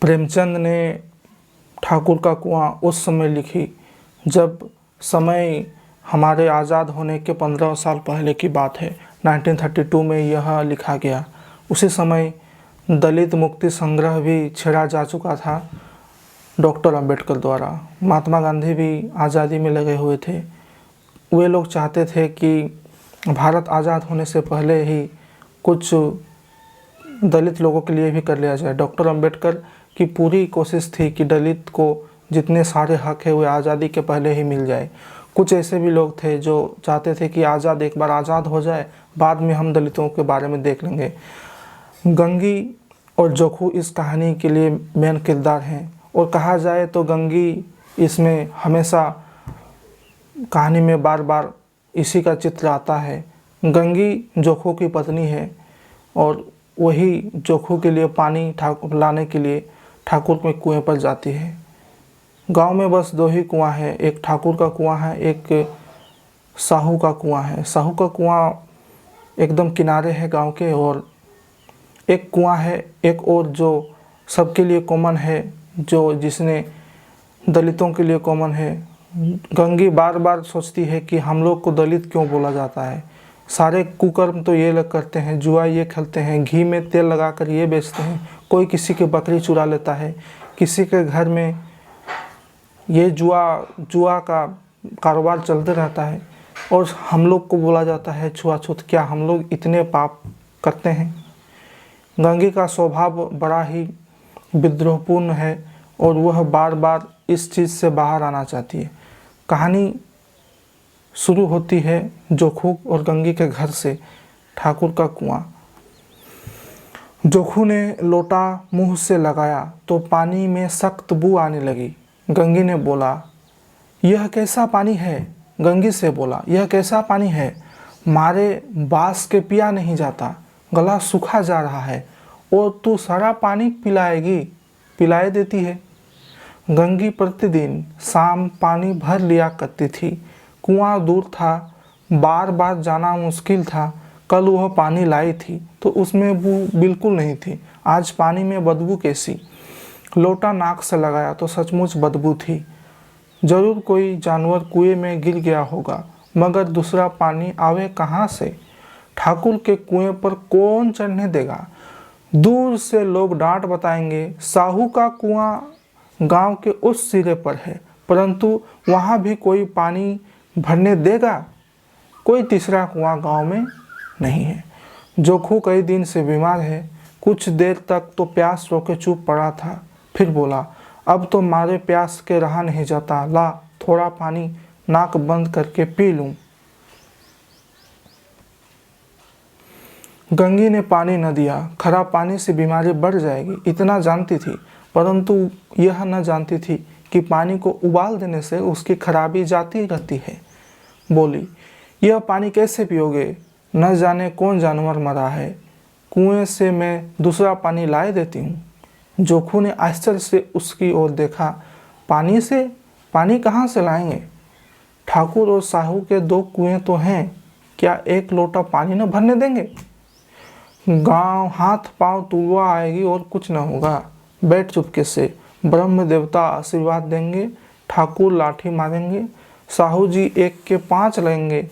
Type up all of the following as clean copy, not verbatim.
प्रेमचंद ने ठाकुर का कुआं उस समय लिखी जब समय हमारे आज़ाद होने के 15 साल पहले की बात है। 1932 में यह लिखा गया। उसी समय दलित मुक्ति संग्रह भी छेड़ा जा चुका था डॉक्टर अंबेडकर द्वारा। महात्मा गांधी भी आज़ादी में लगे हुए थे। वे लोग चाहते थे कि भारत आज़ाद होने से पहले ही कुछ दलित लोगों के लिए भी कर लिया जाए। डॉक्टर अंबेडकर की पूरी कोशिश थी कि दलित को जितने सारे हक है वे आज़ादी के पहले ही मिल जाए। कुछ ऐसे भी लोग थे जो चाहते थे कि आज़ाद एक बार आज़ाद हो जाए, बाद में हम दलितों के बारे में देख लेंगे। गंगी और जोखू इस कहानी के लिए मेन किरदार हैं और कहा जाए तो गंगी इसमें हमेशा कहानी में बार बार इसी का चित्र आता है। गंगी जोखू की पत्नी है और वही जोखू के लिए पानी लाने के लिए ठाकुर के कुएं पर जाती है। गांव में बस 2 ही कुआं हैं, एक ठाकुर का कुआं है, एक साहू का कुआं है। साहू का कुआं एकदम किनारे है गांव के, और एक कुआं है एक और जो सबके लिए कॉमन है, जो जिसने दलितों के लिए कॉमन है। गंगी बार बार सोचती है कि हम लोग को दलित क्यों बोला जाता है। सारे कुकर्म तो ये लोग करते हैं, जुआ ये खेलते हैं, घी में तेल लगाकर ये बेचते हैं, कोई किसी की बकरी चुरा लेता है, किसी के घर में ये जुआ का कारोबार चलते रहता है और हम लोग को बोला जाता है छुआछूत। क्या हम लोग इतने पाप करते हैं? गंगी का स्वभाव बड़ा ही विद्रोहपूर्ण है और वह बार बार इस चीज़ से बाहर आना चाहती है। कहानी शुरू होती है जोखू और गंगी के घर से। ठाकुर का कुआं। जोखू ने लोटा मुंह से लगाया तो पानी में सख्त बू आने लगी। गंगी ने बोला, यह कैसा पानी है? गंगी से बोला, यह कैसा पानी है? मारे बांस के पिया नहीं जाता, गला सूखा जा रहा है और तू सारा पानी पिलाए देती है। गंगी प्रतिदिन शाम पानी भर लिया करती थी। कुआं दूर था, बार बार जाना मुश्किल था। कल वह पानी लाई थी तो उसमें बू बिल्कुल नहीं थी। आज पानी में बदबू कैसी? लोटा नाक से लगाया तो सचमुच बदबू थी। जरूर कोई जानवर कुएं में गिर गया होगा, मगर दूसरा पानी आवे कहाँ से? ठाकुर के कुएं पर कौन चढ़ने देगा? दूर से लोग डांट बताएंगे। साहू का कुआं गांव के उस सिरे पर है, परंतु वहां भी कोई पानी भरने देगा? कोई तीसरा कुआं गांव में नहीं है। जोखू कई दिन से बीमार है। कुछ देर तक तो प्यास रोके चुप पड़ा था, फिर बोला, अब तो मारे प्यास के रहा नहीं जाता, ला थोड़ा पानी नाक बंद करके पी लूं। गंगी ने पानी न दिया। खराब पानी से बीमारी बढ़ जाएगी, इतना जानती थी, परंतु यह न जानती थी कि पानी को उबाल देने से उसकी खराबी जाती रहती है। बोली, यह पानी कैसे पियोगे? न जाने कौन जानवर मरा है, कुएं से मैं दूसरा पानी लाए देती हूँ। जोखू ने आश्चर्य से उसकी ओर देखा। पानी से? पानी कहाँ से लाएंगे? ठाकुर और साहू के 2 कुएं तो हैं, क्या एक लोटा पानी न भरने देंगे? गांव हाथ पांव तुलवा आएगी और कुछ न होगा। बैठ चुपके से, ब्रह्म देवता आशीर्वाद देंगे, ठाकुर लाठी मारेंगे, साहू जी 1 के 5 लेंगे।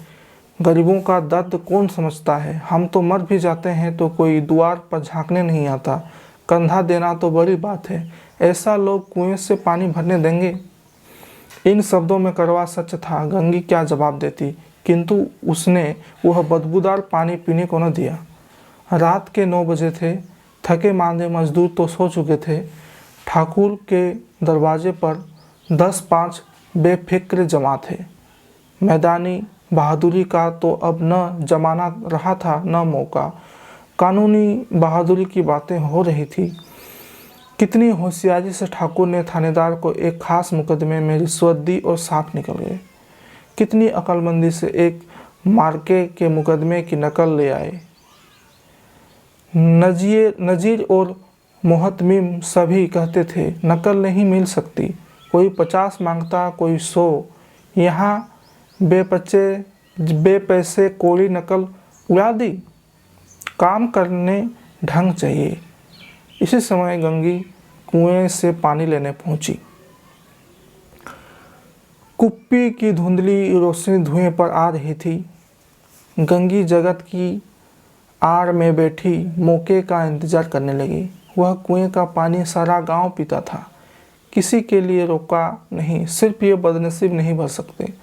गरीबों का दर्द कौन समझता है? हम तो मर भी जाते हैं तो कोई द्वार पर झांकने नहीं आता, कंधा देना तो बड़ी बात है। ऐसा लोग कुएं से पानी भरने देंगे? इन शब्दों में कड़वा सच था। गंगी क्या जवाब देती, किंतु उसने वह बदबूदार पानी पीने को न दिया। रात के 9 बजे थे। थके मांदे मजदूर तो सो चुके थे। ठाकुर के दरवाजे पर 10-5 बेफिक्र जमा थे। मैदानी बहादुरी का तो अब न जमाना रहा था न मौका। कानूनी बहादुरी की बातें हो रही थी। कितनी होशियारी से ठाकुर ने थानेदार को एक खास मुकदमे में रिश्वत दी और साफ निकल गए। कितनी अक्लमंदी से एक मार्के के मुकदमे की नकल ले आए। नजीर और मोहतमीम सभी कहते थे नकल नहीं मिल सकती। कोई 50 मांगता, कोई 100। यहाँ बेपैसे कोड़ी नकल उड़ा दी। काम करने ढंग चाहिए। इसी समय गंगी कुएं से पानी लेने पहुंची। कुप्पी की धुंधली रोशनी धुएं पर आ रही थी। गंगी जगत की आड़ में बैठी मौके का इंतजार करने लगी। वह कुएं का पानी सारा गांव पीता था, किसी के लिए रोका नहीं। सिर्फ ये बदनसीब नहीं भर सकते।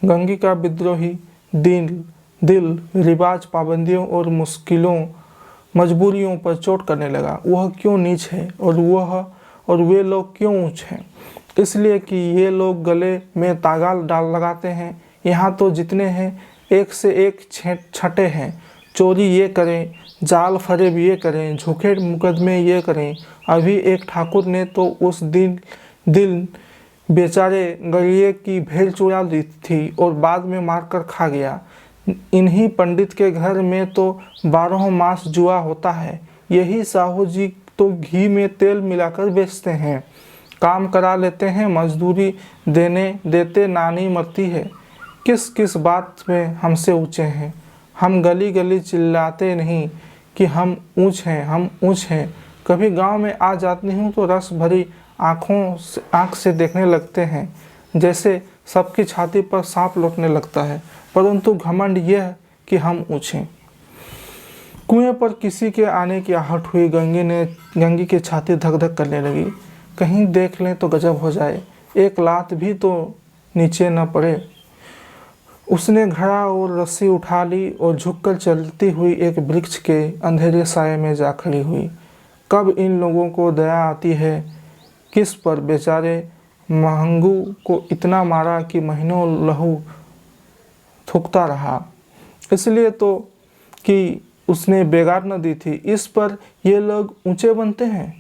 गंगी का विद्रोही दिल रिवाज, पाबंदियों और मुश्किलों, मजबूरियों पर चोट करने लगा। वह क्यों नीच है और वे लोग क्यों ऊंच हैं? इसलिए कि ये लोग गले में तागा डाल लगाते हैं। यहाँ तो जितने हैं एक से एक छठे हैं। चोरी ये करें, जाल फरेब ये करें, झूठे मुकदमे ये करें। अभी एक ठाकुर ने तो उस दिल बेचारे गलिए की भेड़ चुरा दी थी और बाद में मारकर खा गया। इन्हीं पंडित के घर में तो 12 मास जुआ होता है। यही साहू जी तो घी में तेल मिलाकर बेचते हैं। काम करा लेते हैं, मजदूरी देते नानी मरती है। किस किस बात में हमसे ऊंचे हैं? हम गली गली चिल्लाते नहीं कि हम ऊंच हैं। कभी गांव में आ जाती हूँ तो रस भरी आँख से देखने लगते हैं, जैसे सबकी छाती पर सांप लौटने लगता है। परंतु घमंड यह कि हम ऊंचे। कुएं पर किसी के आने की आहट हुई। गंगी की छाती धक धक करने लगी। कहीं देख लें तो गजब हो जाए, एक लात भी तो नीचे न पड़े। उसने घड़ा और रस्सी उठा ली और झुककर चलती हुई एक वृक्ष के अंधेरे साये में जा खड़ी हुई। कब इन लोगों को दया आती है? किस पर? बेचारे महंगू को इतना मारा कि महीनों लहू थूकता रहा, इसलिए तो कि उसने बेगार न दी थी। इस पर ये लोग ऊंचे बनते हैं।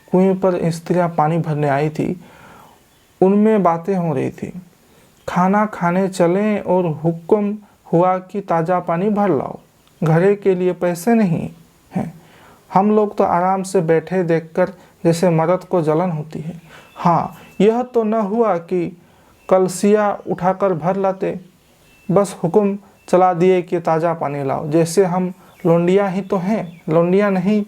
कुएं पर स्त्रियां पानी भरने आई थी, उनमें बातें हो रही थी। खाना खाने चलें और हुक्म हुआ कि ताज़ा पानी भर लाओ। घड़े के लिए पैसे नहीं हैं। हम लोग तो आराम से बैठे देखकर जैसे मर्द को जलन होती है। हाँ, यह तो न हुआ कि कलसिया उठाकर भर लाते, बस हुक्म चला दिए कि ताज़ा पानी लाओ। जैसे हम लौंडिया ही तो हैं। लौंडिया नहीं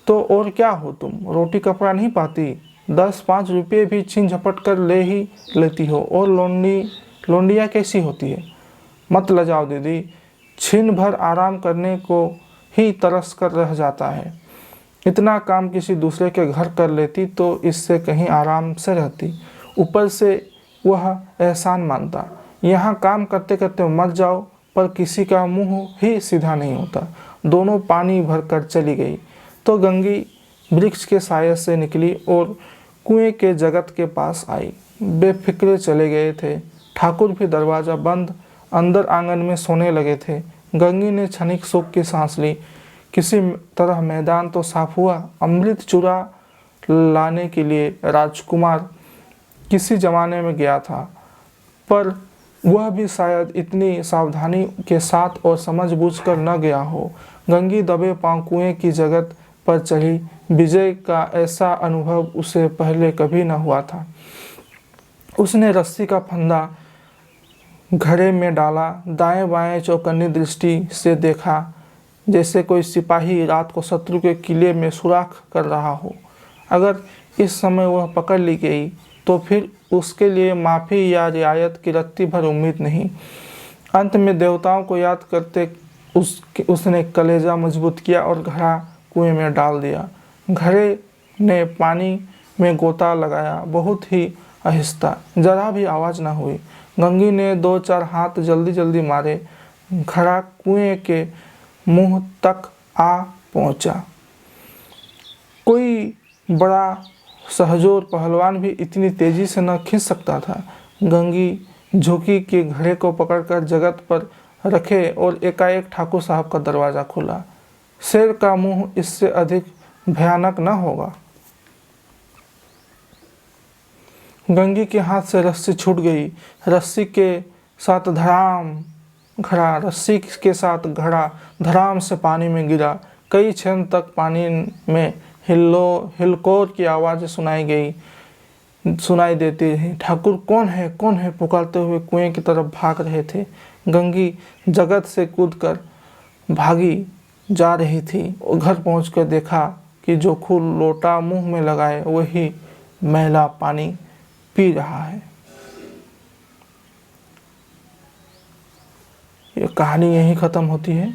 तो और क्या हो तुम? रोटी कपड़ा नहीं पाती, 10-5 रुपये भी छीन झपट कर ले ही लेती हो। और लौंडिया कैसी होती है? मत लजाओ दीदी, छीन भर आराम करने को ही तरस कर रह जाता है। इतना काम किसी दूसरे के घर कर लेती तो इससे कहीं आराम से रहती। ऊपर से वह एहसान मानता। यहाँ काम करते करते मर जाओ, पर किसी का मुंह ही सीधा नहीं होता। दोनों पानी भरकर चली गई तो गंगी वृक्ष के साये से निकली और कुएं के जगत के पास आई। बेफिक्रे चले गए थे। ठाकुर भी दरवाज़ा बंद अंदर आंगन में सोने लगे थे। गंगी ने क्षणिक सुख की सांस ली। किसी तरह मैदान तो साफ हुआ। अमृत चुरा लाने के लिए राजकुमार किसी जमाने में गया था, पर वह भी शायद इतनी सावधानी के साथ और समझबूझकर न गया हो। गंगी दबे पांव कुएं की जगत पर चढ़ी। विजय का ऐसा अनुभव उसे पहले कभी न हुआ था। उसने रस्सी का फंदा घड़े में डाला, दाएं बाएं चौकन्नी दृष्टि से देखा, जैसे कोई सिपाही रात को शत्रु के किले में सुराख कर रहा हो। अगर इस समय वह पकड़ ली गई तो फिर उसके लिए माफ़ी या रियायत की रत्ती भर उम्मीद नहीं। अंत में देवताओं को याद करते उसने कलेजा मजबूत किया और घड़ा कुएं में डाल दिया। घड़े ने पानी में गोता लगाया, बहुत ही आहिस्ता, जरा भी आवाज़ न हुई। गंगी ने 2-4 हाथ जल्दी जल्दी मारे। घड़ा कुएं के मुंह तक आ पहुंचा। कोई बड़ा सहजोर पहलवान भी इतनी तेजी से न खींच सकता था। गंगी झुकी कि घड़े को पकड़कर जगत पर रखे और एकाएक ठाकुर साहब का दरवाज़ा खुला। शेर का मुंह इससे अधिक भयानक न होगा। गंगी के हाथ से रस्सी छूट गई। रस्सी के साथ घड़ा धड़ाम से पानी में गिरा। कई क्षण तक पानी में हिलकोर की आवाज़ें सुनाई देती रही। ठाकुर कौन है पुकारते हुए कुएं की तरफ भाग रहे थे। गंगी जगत से कूदकर भागी जा रही थी और घर पहुंचकर देखा कि जो खुद लोटा मुंह में लगाए वही मैला पानी पी रहा है। ये कहानी यहीं ख़त्म होती है।